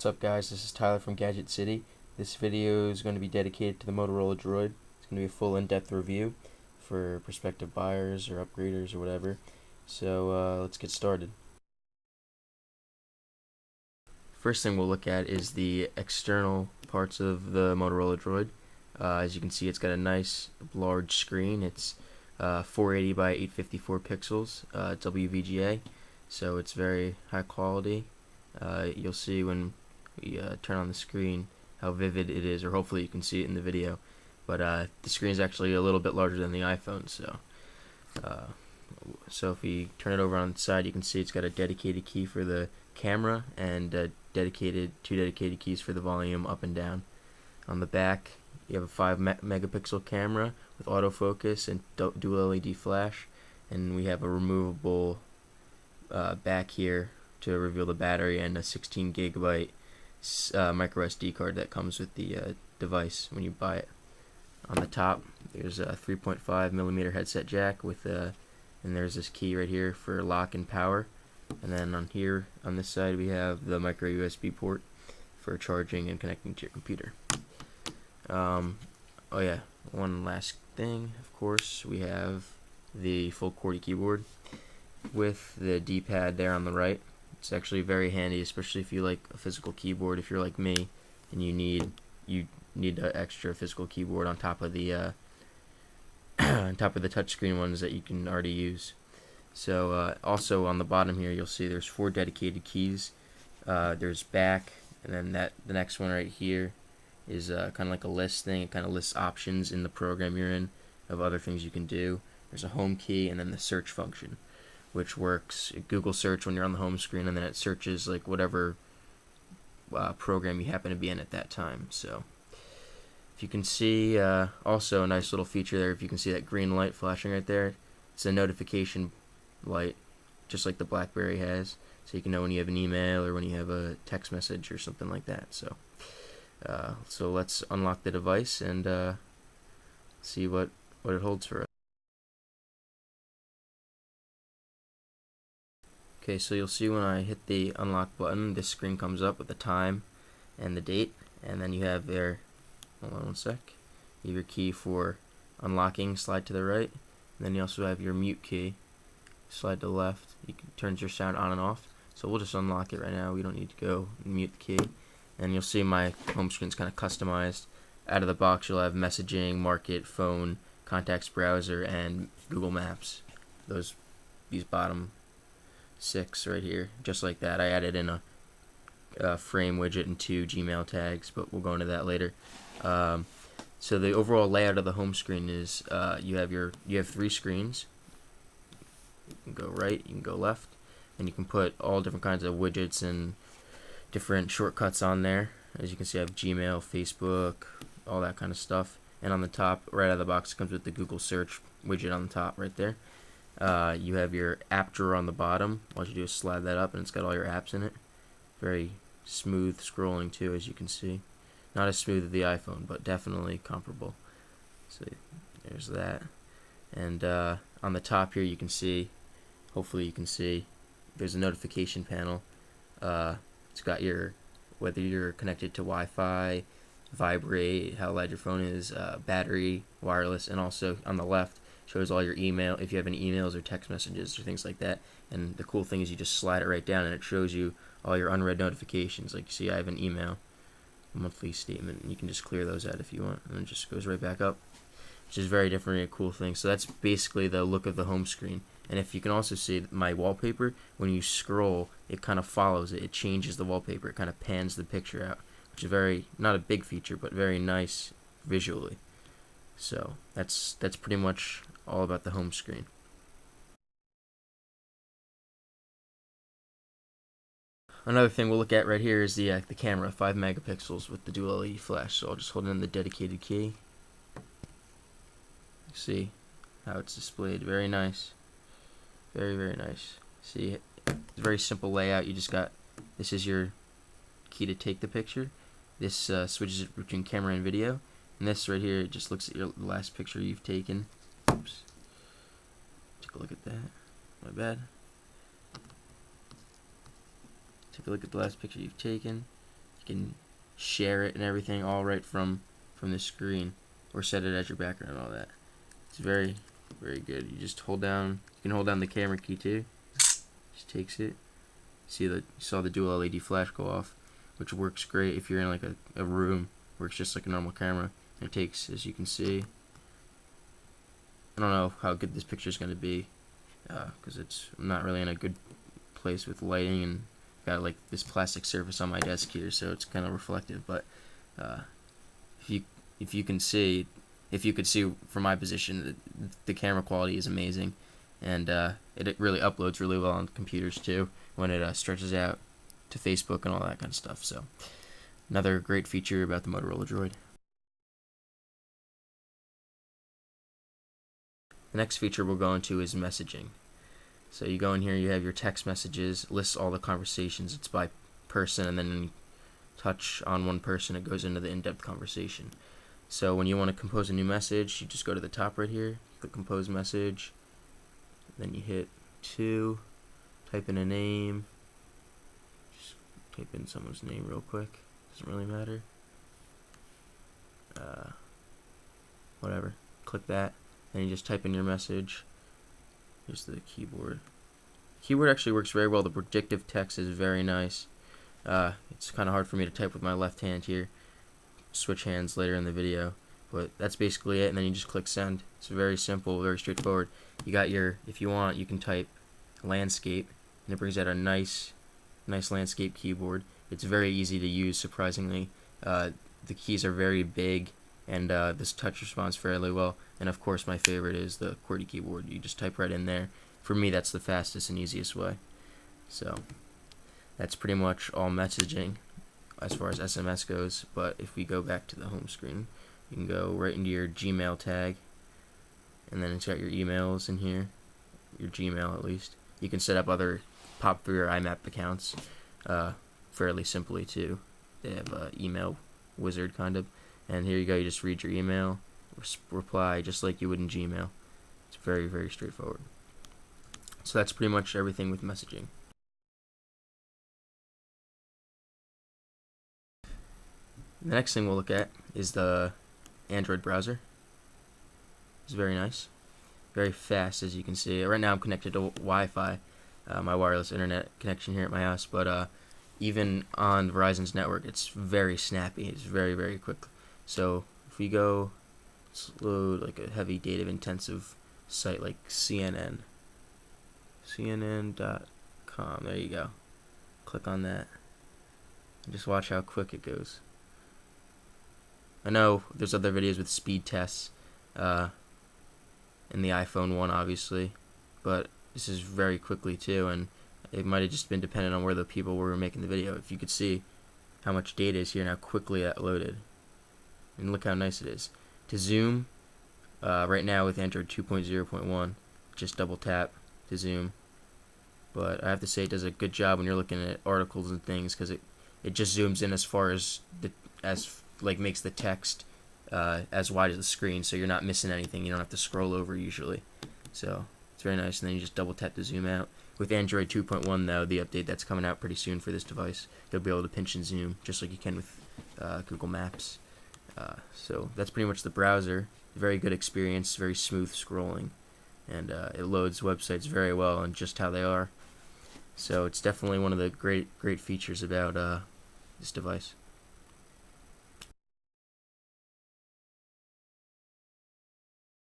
What's up, guys? This is Tyler from Gadget City. This video is going to be dedicated to the Motorola Droid. It's going to be a full in-depth review for prospective buyers or upgraders or whatever. So let's get started. First thing we'll look at is the external parts of the Motorola Droid. As you can see, it's got a nice large screen. It's 480 by 854 pixels, WVGA, so it's very high quality. You'll see when we turn on the screen how vivid it is, or hopefully you can see it in the video. But the screen is actually a little bit larger than the iPhone, so if we turn it over on the side, you can see it's got a dedicated key for the camera and two dedicated keys for the volume up and down. On the back, you have a 5 megapixel camera with autofocus and dual LED flash, and we have a removable back here to reveal the battery, and a 16 gigabyte micro SD card that comes with the device when you buy it. On the top, there's a 3.5 millimeter headset jack with and there's this key right here for lock and power. And then on here, on this side, we have the micro USB port for charging and connecting to your computer. Oh yeah, one last thing, of course, we have the full QWERTY keyboard with the D-pad there on the right. It's actually very handy, especially if you like a physical keyboard. If you're like me and you need an extra physical keyboard on top of the on top of the touchscreen ones that you can already use. So also on the bottom here, you'll see there's 4 dedicated keys. There's back, and then the next one right here is kind of like a list thing. It kind of lists options in the program you're in of other things you can do. There's a home key, and then the search function, which works Google search when you're on the home screen, and then it searches like whatever program you happen to be in at that time. So if you can see, also a nice little feature there, if you can see that green light flashing right there, it's a notification light, just like the BlackBerry has, so you can know when you have an email or when you have a text message or something like that. So let's unlock the device and see what it holds for us. Okay, so you'll see when I hit the unlock button, this screen comes up with the time and the date, and then you have there, hold on one sec, you have your key for unlocking, slide to the right, and then you also have your mute key, slide to the left. You can turn your sound on and off, so we'll just unlock it right now. We don't need to go mute the key, and you'll see my home screen's kind of customized. Out of the box, you'll have messaging, market, phone, contacts, browser, and Google Maps. These bottom 6 right here, just like that. I added in a frame widget and 2 Gmail tags, but we'll go into that later. So the overall layout of the home screen is you have 3 screens. You can go right, you can go left, and you can put all different kinds of widgets and different shortcuts on there. As you can see, I have Gmail, Facebook, all that kind of stuff. And on the top, right out of the box, it comes with the Google search widget on the top right there. You have your app drawer on the bottom. All you do is slide that up, and it's got all your apps in it. Very smooth scrolling too, as you can see. Not as smooth as the iPhone, but definitely comparable. So there's that. And on the top here, you can see, hopefully you can see, there's a notification panel. It's got whether you're connected to Wi-Fi, vibrate, how loud your phone is, battery, wireless, and also on the left shows all your email, if you have any emails or text messages or things like that. And the cool thing is you just slide it right down and it shows you all your unread notifications. Like you see, I have an email, monthly statement, and you can just clear those out if you want, and it just goes right back up, which is very different and a cool thing. So that's basically the look of the home screen. And if you can also see my wallpaper, when you scroll, it kind of follows it. It changes the wallpaper. It kind of pans the picture out, which is not a big feature, but very nice visually. So that's pretty much all about the home screen. Another thing we'll look at right here is the camera, 5 megapixels with the dual LED flash. So I'll just hold in the dedicated key. See how it's displayed. Very nice. Very, very nice. See, it's a very simple layout. You just got, this is your key to take the picture. This switches it between camera and video. And this right here, it just looks at the last picture you've taken. Oops. Take a look at that. My bad. Take a look at the last picture you've taken. You can share it and everything all right from the screen, or set it as your background and all that. It's very, very good. You just hold down. You can hold down the camera key too. Just takes it. You saw the dual LED flash go off, which works great if you're in like a room. Works just like a normal camera. And it takes, as you can see. I don't know how good this picture is going to be, because I'm not really in a good place with lighting, and got like this plastic surface on my desk here, so it's kind of reflective. But if you can see, if you could see from my position, the camera quality is amazing, and it really uploads really well on computers too when it stretches out to Facebook and all that kind of stuff. So another great feature about the Motorola Droid. The next feature we'll go into is messaging. So you go in here, you have your text messages, lists all the conversations. It's by person, and then when you touch on one person, it goes into the in-depth conversation. So when you want to compose a new message, you just go to the top right here, click compose message, then you hit 2, type in a name, just type in someone's name real quick, doesn't really matter, whatever, click that, then you just type in your message. Here's the keyboard. Keyboard actually works very well. The predictive text is very nice. It's kind of hard for me to type with my left hand here. Switch hands later in the video, but that's basically it, and then you just click send. It's very simple, very straightforward. You got your, if you want, you can type landscape, and it brings out a nice landscape keyboard. It's very easy to use, surprisingly. The keys are very big, and this touch responds fairly well. And of course, my favorite is the QWERTY keyboard. You just type right in there. For me, that's the fastest and easiest way. So that's pretty much all messaging as far as SMS goes. But if we go back to the home screen, you can go right into your Gmail tag, and then it's got your emails in here, your Gmail at least. You can set up other popular IMAP accounts fairly simply too. They have an email wizard kind of, and here you go. You just read your email, reply just like you would in Gmail. It's very, very straightforward. So that's pretty much everything with messaging. The next thing we'll look at is the Android browser. It's very nice, very fast, as you can see. Right now I'm connected to Wi-Fi, my wireless internet connection here at my house, but even on Verizon's network, it's very snappy. It's very, very quick. So if we go, let's load like a heavy data intensive site like CNN, CNN.com. There you go. Click on that and just watch how quick it goes. I know there's other videos with speed tests in the iPhone 1, obviously, but this is very quickly too, and it might have just been dependent on where the people were making the video. If you could see how much data is here and how quickly that loaded, and look how nice it is. To zoom, right now with Android 2.0.1, just double tap to zoom, but I have to say it does a good job when you're looking at articles and things, because it just zooms in as far as makes the text as wide as the screen, so you're not missing anything. You don't have to scroll over usually. So it's very nice, and then you just double tap to zoom out. With Android 2.1 though, the update that's coming out pretty soon for this device, you'll be able to pinch and zoom just like you can with Google Maps. So that's pretty much the browser. Very good experience, very smooth scrolling, and it loads websites very well and just how they are. So it's definitely one of the great features about this device.